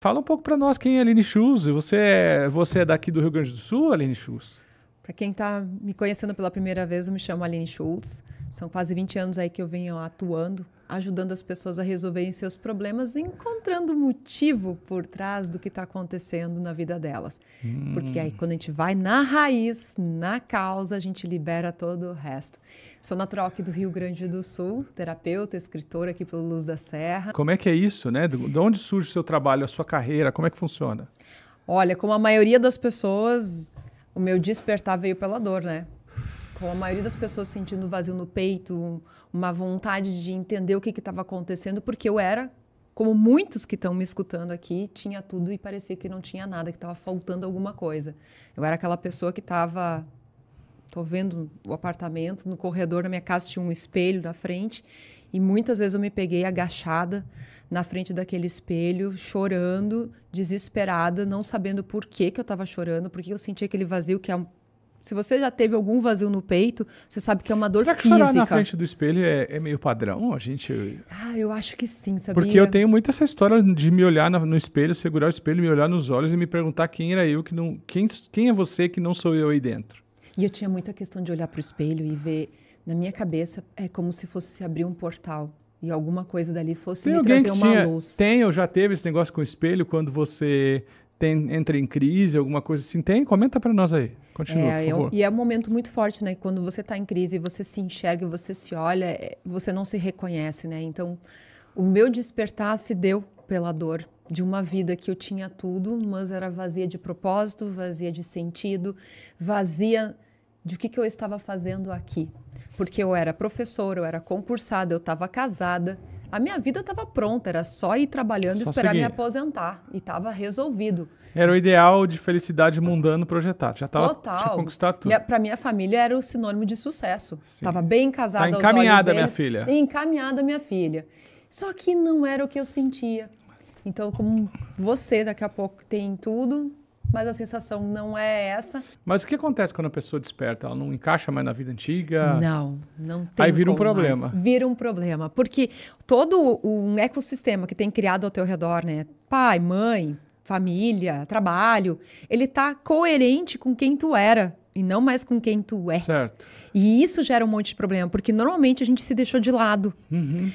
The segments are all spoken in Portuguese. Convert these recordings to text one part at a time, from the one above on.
Fala um pouco para nós quem é a Aline Schulz. Você é daqui do Rio Grande do Sul, Aline Schulz? Para quem está me conhecendo pela primeira vez, eu me chamo Aline Schulz. São quase 20 anos aí que eu venho atuando, ajudando as pessoas a resolverem seus problemas, encontrando motivo por trás do que está acontecendo na vida delas. Porque aí quando a gente vai na raiz, na causa, a gente libera todo o resto. Sou natural aqui do Rio Grande do Sul, terapeuta, escritora aqui pelo Luz da Serra. Como é que é isso, né? De onde surge o seu trabalho, a sua carreira? Como é que funciona? Olha, como a maioria das pessoas, o meu despertar veio pela dor, né? Com a maioria das pessoas sentindo vazio no peito, uma vontade de entender o que estava acontecendo, porque eu era, como muitos que estão me escutando aqui, tinha tudo e parecia que não tinha nada, que estava faltando alguma coisa. Eu era aquela pessoa que estava... Estou vendo o apartamento, no corredor da minha casa tinha um espelho na frente e muitas vezes eu me peguei agachada na frente daquele espelho, chorando, desesperada, não sabendo por que eu estava chorando, porque eu sentia aquele vazio que é... Se você já teve algum vazio no peito, você sabe que é uma dor Será que física. chorar na frente do espelho é meio padrão? Eu acho que sim, sabia? Porque eu tenho muito essa história de me olhar no espelho, segurar o espelho, me olhar nos olhos e me perguntar quem era eu, quem é você que não sou eu aí dentro. E eu tinha muita questão de olhar para o espelho e ver, na minha cabeça, é como se fosse se abrir um portal e alguma coisa dali fosse me trazer uma luz. Tem ou já teve esse negócio com o espelho quando você entra em crise, alguma coisa assim? Tem? Comenta para nós aí. Continua, por favor. E é um momento muito forte, né? Quando você está em crise, você se enxerga, você se olha, você não se reconhece, né? Então, o meu despertar se deu pela dor de uma vida que eu tinha tudo, mas era vazia de propósito, vazia de sentido, vazia de o que eu estava fazendo aqui. Porque eu era professora, eu era concursada, eu estava casada, a minha vida estava pronta, era só ir trabalhando e esperar me aposentar. E estava resolvido. Era o ideal de felicidade mundano projetado. Já estava tinha conquistado tudo. Para minha família era o sinônimo de sucesso. Estava bem casada aos olhos encaminhada, deles, minha filha. Encaminhada, minha filha. Só que não era o que eu sentia. Então, como você daqui a pouco tem tudo, mas a sensação não é essa. Mas o que acontece quando a pessoa desperta? Ela não encaixa mais na vida antiga? Não tem. Aí vira um problema. Vira um problema. Porque todo um ecossistema que tem criado ao teu redor, né? Pai, mãe, família, trabalho, ele tá coerente com quem tu era e não mais com quem tu é. Certo. E isso gera um monte de problema, porque normalmente a gente se deixou de lado.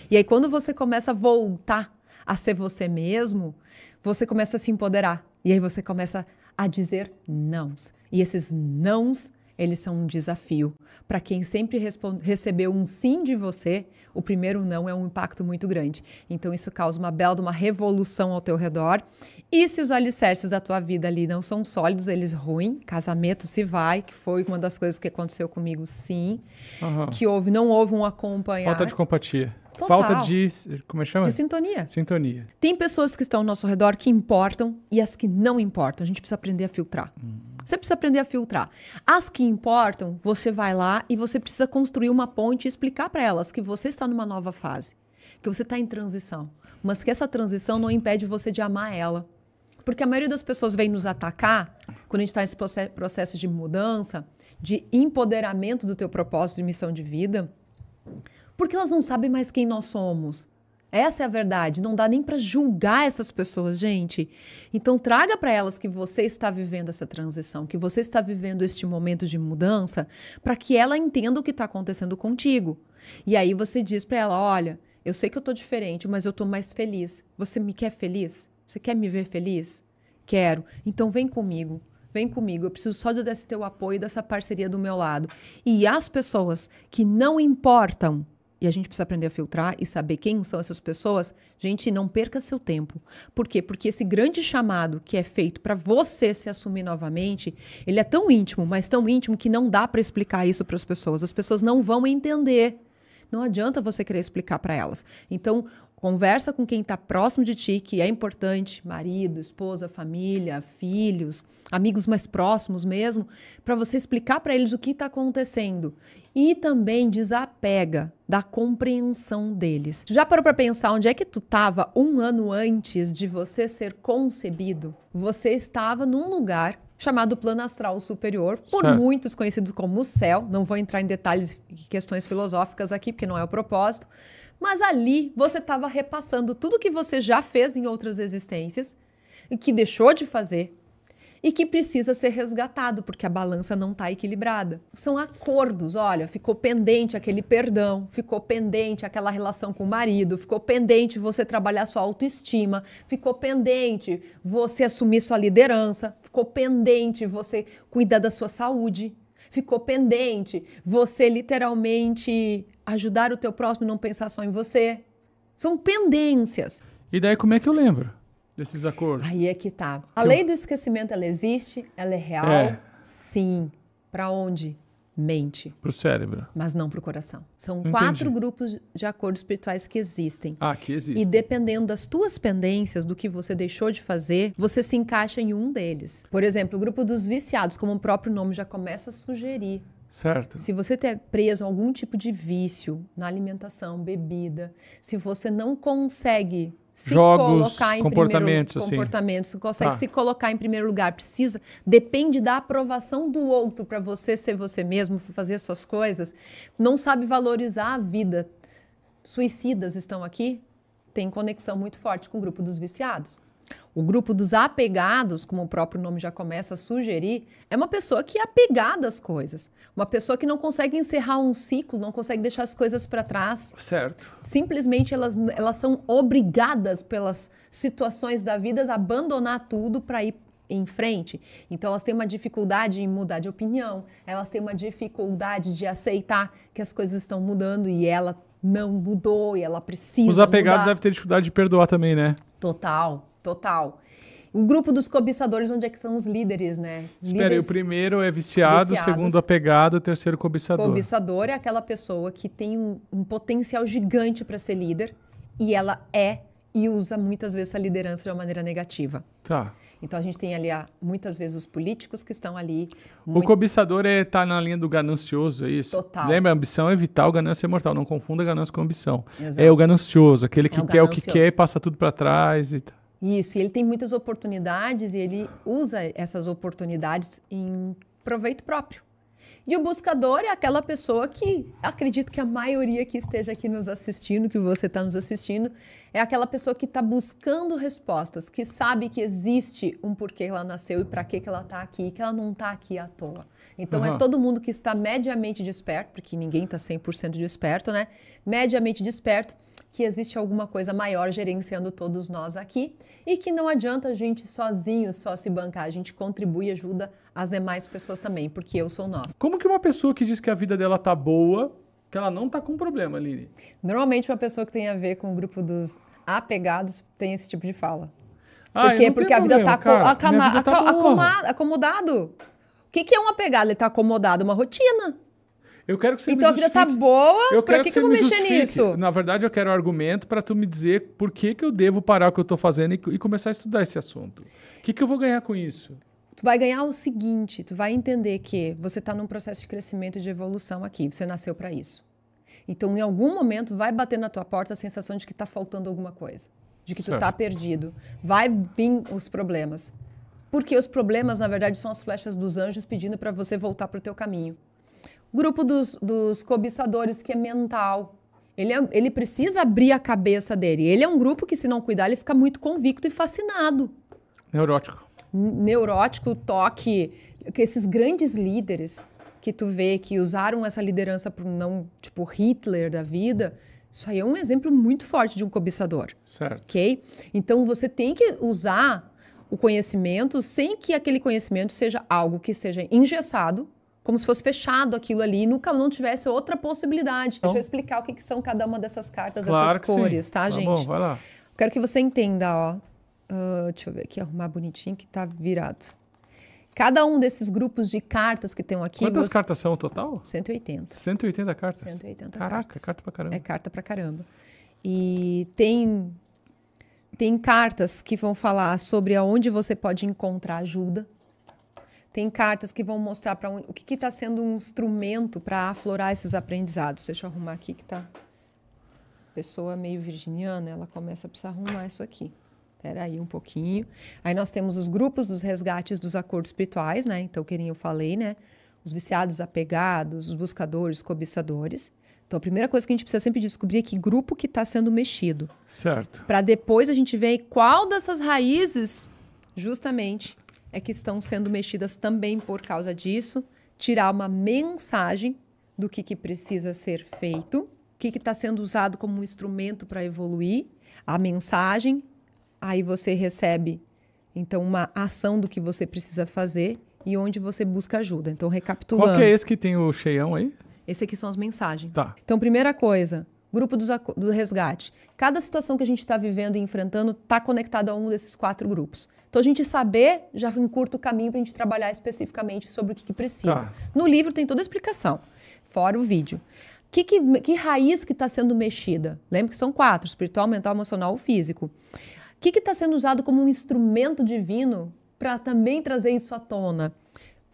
E aí quando você começa a voltar a ser você mesmo, você começa a se empoderar. E aí você começa a dizer nãos. E esses nãos, eles são um desafio. Para quem sempre recebeu um sim de você, o primeiro não é um impacto muito grande. Então isso causa uma bela de uma revolução ao teu redor. E se os alicerces da tua vida ali não são sólidos, eles ruem, casamento se vai, que foi uma das coisas que aconteceu comigo, sim. Que não houve um acompanhar. Falta de compatia. Total. Falta de... Como é que chama? De sintonia. Sintonia. Tem pessoas que estão ao nosso redor que importam e as que não importam. A gente precisa aprender a filtrar. Você precisa aprender a filtrar. As que importam, você vai lá e você precisa construir uma ponte e explicar para elas que você está numa nova fase, que você está em transição, mas que essa transição não impede você de amar ela. Porque a maioria das pessoas vem nos atacar quando a gente está nesse processo de mudança, de empoderamento do teu propósito de missão de vida, porque elas não sabem mais quem nós somos. Essa é a verdade. Não dá nem para julgar essas pessoas, gente. Então, traga para elas que você está vivendo essa transição, que você está vivendo este momento de mudança, para que ela entenda o que está acontecendo contigo. E aí você diz para ela, olha, eu sei que eu estou diferente, mas eu estou mais feliz. Você me quer feliz? Você quer me ver feliz? Quero. Então, vem comigo. Vem comigo, eu preciso só desse teu apoio, dessa parceria do meu lado. E as pessoas que não importam, e a gente precisa aprender a filtrar e saber quem são essas pessoas, gente, não perca seu tempo. Por quê? Porque esse grande chamado que é feito para você se assumir novamente, ele é tão íntimo, mas tão íntimo que não dá para explicar isso para as pessoas. As pessoas não vão entender. Não adianta você querer explicar para elas. Então, conversa com quem está próximo de ti, que é importante, marido, esposa, família, filhos, amigos mais próximos mesmo, para você explicar para eles o que está acontecendo. E também desapega da compreensão deles. Já parou para pensar onde é que tu estava um ano antes de você ser concebido? Você estava num lugar chamado plano astral superior, por muitos conhecidos como o céu. Não vou entrar em detalhes e questões filosóficas aqui, porque não é o propósito. Mas ali você estava repassando tudo que você já fez em outras existências, e que deixou de fazer e que precisa ser resgatado, porque a balança não está equilibrada. São acordos, olha, ficou pendente aquele perdão, ficou pendente aquela relação com o marido, ficou pendente você trabalhar sua autoestima, ficou pendente você assumir sua liderança, ficou pendente você cuidar da sua saúde, ficou pendente você literalmente ajudar o teu próximo e não pensar só em você. São pendências. E daí como é que eu lembro desses acordos? Aí é que tá. A lei do esquecimento, ela existe? Ela é real? É. Sim. Para onde? Mente. Pro cérebro. Mas não pro coração. São Entendi. 4 grupos de acordos espirituais que existem. Ah, que existe. E dependendo das tuas pendências, do que você deixou de fazer, você se encaixa em um deles. Por exemplo, o grupo dos viciados, como o próprio nome já começa a sugerir. Certo. Se você está preso a algum tipo de vício na alimentação, bebida, se você não consegue se Jogos, colocar em comportamentos, assim. comportamentos, consegue Tá. se colocar em primeiro lugar, depende da aprovação do outro para você ser você mesmo, fazer as suas coisas, não sabe valorizar a vida. Suicidas estão aqui, tem conexão muito forte com o grupo dos viciados. O grupo dos apegados, como o próprio nome já começa a sugerir, é uma pessoa que é apegada às coisas. Uma pessoa que não consegue encerrar um ciclo, não consegue deixar as coisas para trás. Certo. Simplesmente elas são obrigadas pelas situações da vida a abandonar tudo para ir em frente. Então elas têm uma dificuldade em mudar de opinião, elas têm uma dificuldade de aceitar que as coisas estão mudando e ela não mudou e ela precisa Os apegados mudar. devem ter dificuldade de perdoar também, né? Total. O grupo dos cobiçadores, onde é que são os líderes, né? Espera aí, o primeiro é viciado, o Viciados. segundo apegado, o terceiro cobiçador. Cobiçador é aquela pessoa que tem um potencial gigante para ser líder e ela e usa muitas vezes essa liderança de uma maneira negativa. Tá. Então a gente tem ali muitas vezes os políticos que estão ali. O cobiçador tá na linha do ganancioso, é isso? Total. Lembra, a ambição é vital, ganância é mortal. Não confunda ganância com ambição. Exato. É o ganancioso, aquele que É o quer o que ganancioso. quer e passa tudo pra trás e tal. Isso, e ele tem muitas oportunidades e ele usa essas oportunidades em proveito próprio. E o buscador é aquela pessoa que, acredito que a maioria que esteja aqui nos assistindo, que você está nos assistindo, é aquela pessoa que está buscando respostas, que sabe que existe um porquê ela nasceu e para que ela está aqui, que ela não está aqui à toa. Então é todo mundo que está mediamente desperto, porque ninguém está 100% desperto, né? Mediamente desperto, que existe alguma coisa maior gerenciando todos nós aqui e que não adianta a gente sozinho só se bancar, a gente contribui e ajuda as demais pessoas também, porque eu sou nós. Como que uma pessoa que diz que a vida dela tá boa, que ela não tá com problema, Aline? Normalmente uma pessoa que tem a ver com o grupo dos apegados tem esse tipo de fala. Ah, Por quê? eu não Porque tenho a vida problema, está cara. Minha vida tá boa. acomodado. O que é um apegado? Ele está acomodado, uma rotina. Eu quero que você Então a me vida tá justifique. boa, pra quero que eu vou me mexer justifique. nisso? Na verdade, eu quero argumento para tu me dizer por que eu devo parar o que eu tô fazendo e começar a estudar esse assunto. O que eu vou ganhar com isso? Tu vai ganhar o seguinte, tu vai entender que você está num processo de crescimento e de evolução aqui, você nasceu para isso. Então, em algum momento, vai bater na tua porta a sensação de que está faltando alguma coisa, de que tu está perdido. Vai vir os problemas. Porque os problemas, na verdade, são as flechas dos anjos pedindo para você voltar para o teu caminho. Grupo dos cobiçadores, que é mental. Ele precisa abrir a cabeça dele. Ele é um grupo que, se não cuidar, ele fica muito convicto e fascinado. Neurótico. Neurótico, toque, que esses grandes líderes que tu vê que usaram essa liderança para não, tipo Hitler da vida, isso aí é um exemplo muito forte de um cobiçador. Certo. Ok? Então você tem que usar o conhecimento sem que aquele conhecimento seja algo que seja engessado, como se fosse fechado aquilo ali e nunca não tivesse outra possibilidade. Deixa eu explicar o que são cada uma dessas cartas, dessas cores, tá, gente? Bom, vai lá. Quero que você entenda, ó. Deixa eu ver aqui, arrumar bonitinho que tá virado. Cada um desses grupos de cartas que tem aqui... Quantas cartas são no total? 180. 180 cartas? 180 Caraca, cartas. carta pra caramba. É carta pra caramba. E tem cartas que vão falar sobre aonde você pode encontrar ajuda. Tem cartas que vão mostrar para o que está sendo um instrumento para aflorar esses aprendizados. Deixa eu arrumar aqui que tá... Pessoa meio virginiana, ela começa a precisar arrumar isso aqui. Espera aí um pouquinho. Aí nós temos os grupos dos resgates dos acordos espirituais, né? Então, que nem eu falei, né? Os viciados, apegados, os buscadores, cobiçadores. Então, a primeira coisa que a gente precisa sempre descobrir é que grupo que está sendo mexido. Certo. Para depois a gente ver qual dessas raízes justamente é que estão sendo mexidas também por causa disso. Tirar uma mensagem do que precisa ser feito, o que está sendo usado como um instrumento para evoluir, a mensagem, aí você recebe, então, uma ação do que você precisa fazer e onde você busca ajuda. Então, recapitulando. Qual que é esse que tem o cheião aí? Esse aqui são as mensagens. Tá. Então, primeira coisa, grupo do resgate. Cada situação que a gente está vivendo e enfrentando está conectado a um desses 4 grupos. Então, a gente saber já encurta o caminho para a gente trabalhar especificamente sobre o que precisa. Tá. No livro tem toda a explicação, fora o vídeo. Que raiz que está sendo mexida? Lembra que são 4, espiritual, mental, emocional ou físico. O que está sendo usado como um instrumento divino para também trazer isso à tona?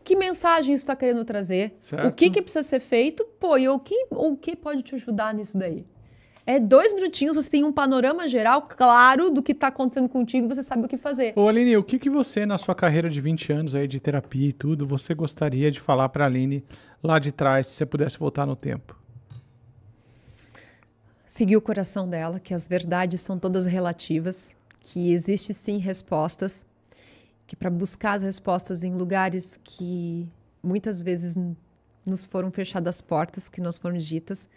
Que mensagem isso está querendo trazer? Certo. O que precisa ser feito? Pô, e o que pode te ajudar nisso daí? É 2 minutinhos, você tem um panorama geral claro do que está acontecendo contigo e você sabe o que fazer. Ô Aline, o que você, na sua carreira de 20 anos aí de terapia e tudo, você gostaria de falar para a Aline lá de trás, se você pudesse voltar no tempo? Seguir o coração dela, que as verdades são todas relativas, que existe sim respostas, que para buscar as respostas em lugares que muitas vezes nos foram fechadas portas, que nos foram ditas,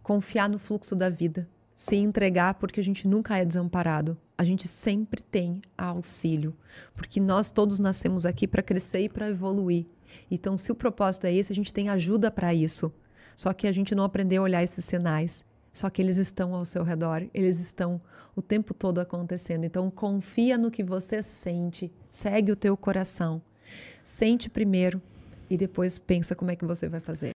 confiar no fluxo da vida, se entregar, porque a gente nunca é desamparado. A gente sempre tem auxílio, porque nós todos nascemos aqui para crescer e para evoluir. Então, se o propósito é esse, a gente tem ajuda para isso. Só que a gente não aprendeu a olhar esses sinais. Só que eles estão ao seu redor, eles estão o tempo todo acontecendo. Então, confia no que você sente, segue o teu coração. Sente primeiro e depois pensa como é que você vai fazer.